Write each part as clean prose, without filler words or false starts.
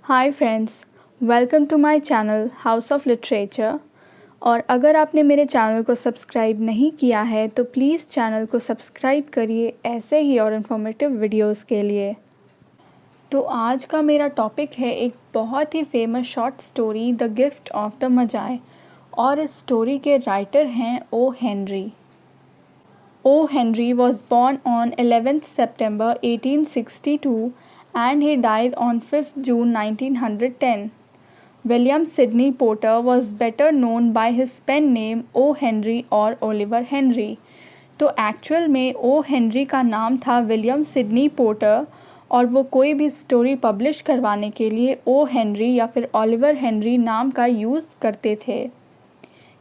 Hi friends, welcome to my channel house of literature. और अगर आपने मेरे चैनल को सब्सक्राइब नहीं किया है तो प्लीज़ चैनल को सब्सक्राइब करिए ऐसे ही और इन्फॉर्मेटिव वीडियोस के लिए। तो आज का मेरा टॉपिक है एक बहुत ही famous short story the gift of the Magi, और इस स्टोरी के राइटर हैं O Henry. O. Henry was born on 11th September 1862 and he died on 5th June 1910. William Sidney Porter was better known by his pen name O. Henry और Oliver Henry। तो actual में O Henry का नाम था William Sydney porter, और वो कोई भी स्टोरी पब्लिश करवाने के लिए ओ हेनरी या फिर ओलिवर हेनरी नाम का यूज़ करते थे।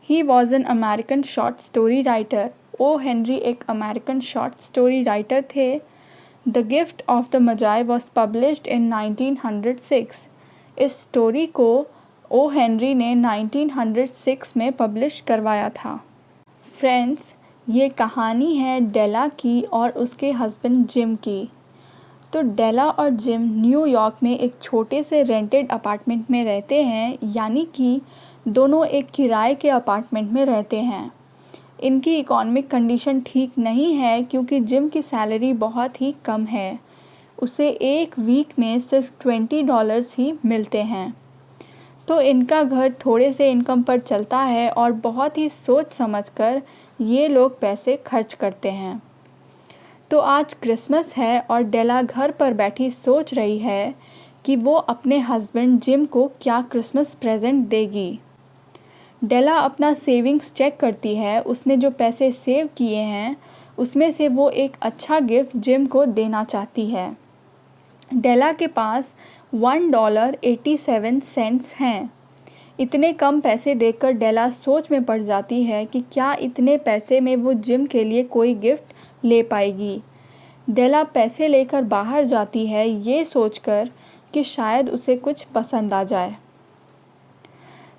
He was an American short story writer. O Henry एक अमेरिकन शॉर्ट स्टोरी राइटर थे। The gift of the Magi was published in 1906। इस स्टोरी को ओ हेनरी ने 1906 में पब्लिश करवाया था। फ्रेंड्स, ये कहानी है डेला की और उसके हस्बैंड जिम की। तो डेला और जिम न्यूयॉर्क में एक छोटे से रेंटेड अपार्टमेंट में रहते हैं, यानी कि दोनों एक किराए के अपार्टमेंट में रहते हैं। इनकी इकोनॉमिक कंडीशन ठीक नहीं है क्योंकि जिम की सैलरी बहुत ही कम है। उसे एक वीक में सिर्फ $20 ही मिलते हैं। तो इनका घर थोड़े से इनकम पर चलता है और बहुत ही सोच समझकर ये लोग पैसे खर्च करते हैं। तो आज क्रिसमस है और डेला घर पर बैठी सोच रही है कि वो अपने हस्बैंड जिम को क्या क्रिसमस प्रेजेंट देगी। डेला अपना सेविंग्स चेक करती है। उसने जो पैसे सेव किए हैं उसमें से वो एक अच्छा गिफ्ट जिम को देना चाहती है। डेला के पास $1.87 हैं। इतने कम पैसे देखकर डेला सोच में पड़ जाती है कि क्या इतने पैसे में वो जिम के लिए कोई गिफ्ट ले पाएगी। डेला पैसे लेकर बाहर जाती है ये सोचकर कि शायद उसे कुछ पसंद आ जाए।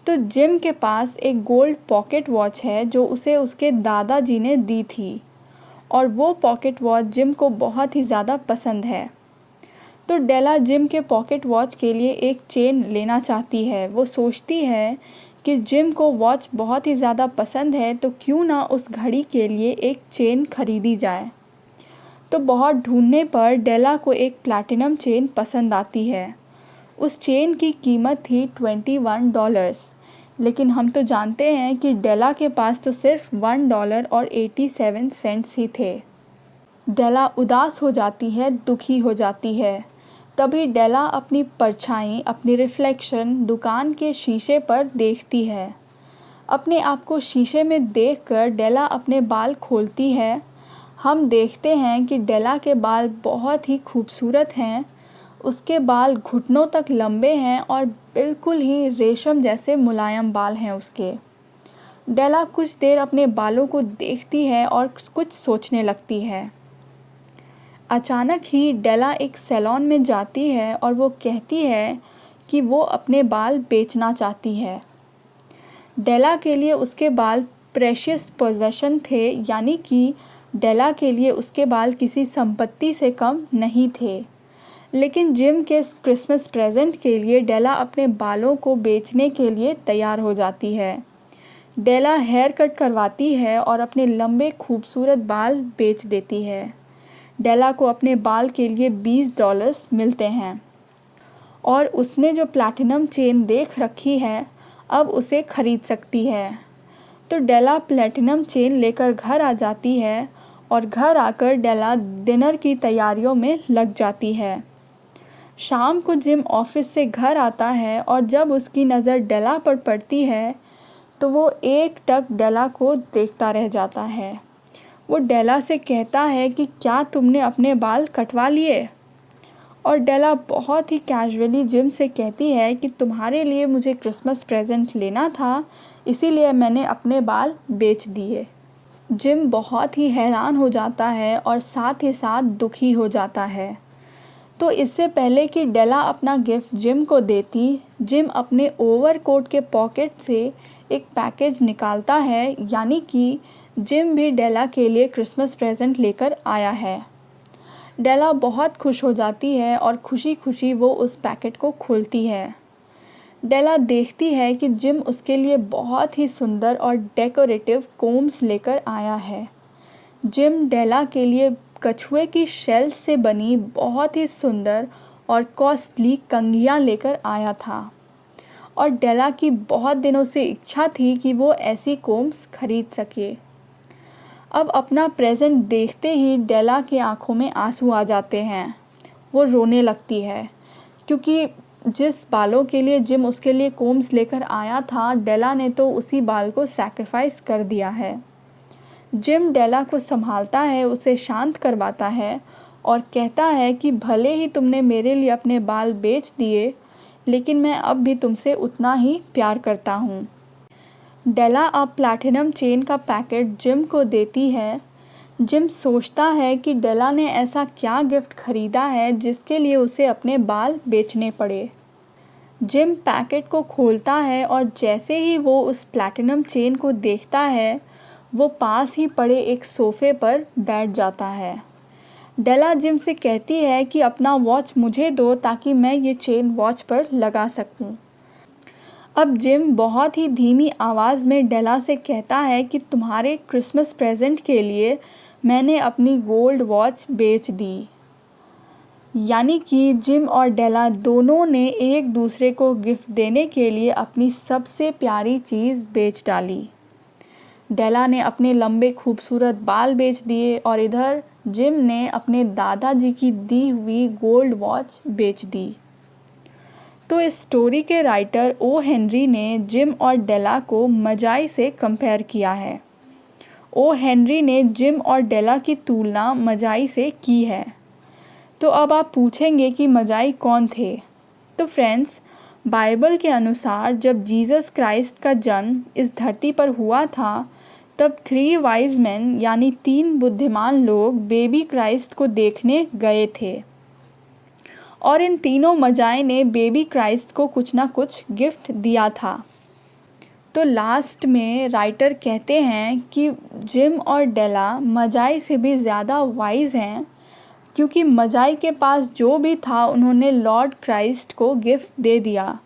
तो जिम के पास एक गोल्ड पॉकेट वॉच है जो उसे उसके दादाजी ने दी थी, और वो पॉकेट वॉच जिम को बहुत ही ज़्यादा पसंद है। तो डेला जिम के पॉकेट वॉच के लिए एक चेन लेना चाहती है। वो सोचती है कि जिम को वॉच बहुत ही ज़्यादा पसंद है तो क्यों ना उस घड़ी के लिए एक चेन खरीदी जाए। तो बहुत ढूंढने पर डेला को एक प्लैटिनम चेन पसंद आती है। उस चेन की कीमत थी $21, लेकिन हम तो जानते हैं कि डेला के पास तो सिर्फ $1.87 ही थे। डेला उदास हो जाती है, दुखी हो जाती है। तभी डेला अपनी परछाई, अपनी रिफ्लेक्शन दुकान के शीशे पर देखती है। अपने आप को शीशे में देखकर डेला अपने बाल खोलती है। हम देखते हैं कि डेला के बाल बहुत ही खूबसूरत हैं। उसके बाल घुटनों तक लंबे हैं और बिल्कुल ही रेशम जैसे मुलायम बाल हैं उसके। डेला कुछ देर अपने बालों को देखती है और कुछ सोचने लगती है। अचानक ही डेला एक सैलून में जाती है और वो कहती है कि वो अपने बाल बेचना चाहती है। डेला के लिए उसके बाल प्रेशियस पोजेशन थे, यानी कि डेला के लिए उसके बाल किसी संपत्ति से कम नहीं थे। लेकिन जिम के क्रिसमस प्रेजेंट के लिए डेला अपने बालों को बेचने के लिए तैयार हो जाती है। डेला हेयर कट करवाती है और अपने लंबे खूबसूरत बाल बेच देती है। डेला को अपने बाल के लिए $20 मिलते हैं, और उसने जो प्लैटिनम चेन देख रखी है अब उसे खरीद सकती है। तो डेला प्लैटिनम चेन लेकर घर आ जाती है और घर आकर डेला डिनर की तैयारियों में लग जाती है। शाम को जिम ऑफिस से घर आता है और जब उसकी नज़र डेला पर पड़ती है तो वो एक टक डेला को देखता रह जाता है। वो डेला से कहता है कि क्या तुमने अपने बाल कटवा लिए? और डेला बहुत ही कैजुअली जिम से कहती है कि तुम्हारे लिए मुझे क्रिसमस प्रेजेंट लेना था, इसीलिए मैंने अपने बाल बेच दिए। जिम बहुत ही हैरान हो जाता है और साथ ही साथ दुखी हो जाता है। तो इससे पहले कि डेला अपना गिफ्ट जिम को देती, जिम अपने ओवरकोट के पॉकेट से एक पैकेज निकालता है, यानी कि जिम भी डेला के लिए क्रिसमस प्रेजेंट लेकर आया है। डेला बहुत खुश हो जाती है और खुशी खुशी वो उस पैकेट को खोलती है। डेला देखती है कि जिम उसके लिए बहुत ही सुंदर और डेकोरेटिव कोम्स लेकर आया है। जिम डेला के लिए कछुए की शेल से बनी बहुत ही सुंदर और कॉस्टली कंघियाँ लेकर आया था और डेला की बहुत दिनों से इच्छा थी कि वो ऐसी कोम्स खरीद सके। अब अपना प्रेजेंट देखते ही डेला की आंखों में आंसू आ जाते हैं। वो रोने लगती है क्योंकि जिस बालों के लिए जिम उसके लिए कोम्स लेकर आया था, डेला ने तो उसी बाल को सैक्रिफाइस कर दिया है। जिम डेला को संभालता है, उसे शांत करवाता है और कहता है कि भले ही तुमने मेरे लिए अपने बाल बेच दिए, लेकिन मैं अब भी तुमसे उतना ही प्यार करता हूँ। डेला अब प्लैटिनम चेन का पैकेट जिम को देती है। जिम सोचता है कि डेला ने ऐसा क्या गिफ्ट खरीदा है जिसके लिए उसे अपने बाल बेचने पड़े। जिम पैकेट को खोलता है और जैसे ही वो उस प्लैटिनम चेन को देखता है, वो पास ही पड़े एक सोफ़े पर बैठ जाता है। डेला जिम से कहती है कि अपना वॉच मुझे दो ताकि मैं ये चेन वॉच पर लगा सकूं। अब जिम बहुत ही धीमी आवाज़ में डेला से कहता है कि तुम्हारे क्रिसमस प्रेजेंट के लिए मैंने अपनी गोल्ड वॉच बेच दी। यानी कि जिम और डेला दोनों ने एक दूसरे को गिफ्ट देने के लिए अपनी सबसे प्यारी चीज़ बेच डाली। डेला ने अपने लंबे खूबसूरत बाल बेच दिए और इधर जिम ने अपने दादाजी की दी हुई गोल्ड वॉच बेच दी। तो इस स्टोरी के राइटर ओ हेनरी ने जिम और डेला को मजाई से कंपेयर किया है। ओ हेनरी ने जिम और डेला की तुलना मजाई से की है। तो अब आप पूछेंगे कि मजाई कौन थे? तो फ्रेंड्स, बाइबल के अनुसार जब जीसस क्राइस्ट का जन्म इस धरती पर हुआ था, तब 3 वाइज मैन यानी 3 बुद्धिमान लोग बेबी क्राइस्ट को देखने गए थे और इन तीनों मजाई ने बेबी क्राइस्ट को कुछ ना कुछ गिफ्ट दिया था। तो लास्ट में राइटर कहते हैं कि जिम और डेला मजाई से भी ज़्यादा वाइज हैं, क्योंकि मजाई के पास जो भी था उन्होंने लॉर्ड क्राइस्ट को गिफ्ट दे दिया,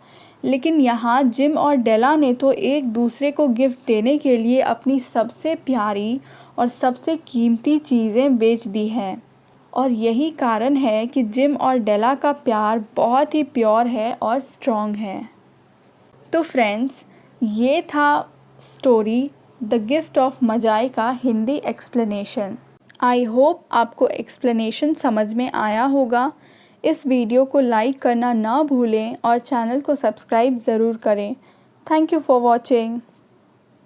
लेकिन यहाँ जिम और डेला ने तो एक दूसरे को गिफ्ट देने के लिए अपनी सबसे प्यारी और सबसे कीमती चीज़ें बेच दी हैं। और यही कारण है कि जिम और डेला का प्यार बहुत ही प्योर है और स्ट्रॉन्ग है। तो फ्रेंड्स, ये था स्टोरी द गिफ्ट ऑफ मजाई का हिंदी एक्सप्लेनेशन। आई होप आपको एक्सप्लेनेशन समझ में आया होगा। इस वीडियो को लाइक करना ना भूलें और चैनल को सब्सक्राइब ज़रूर करें। Thank you for watching.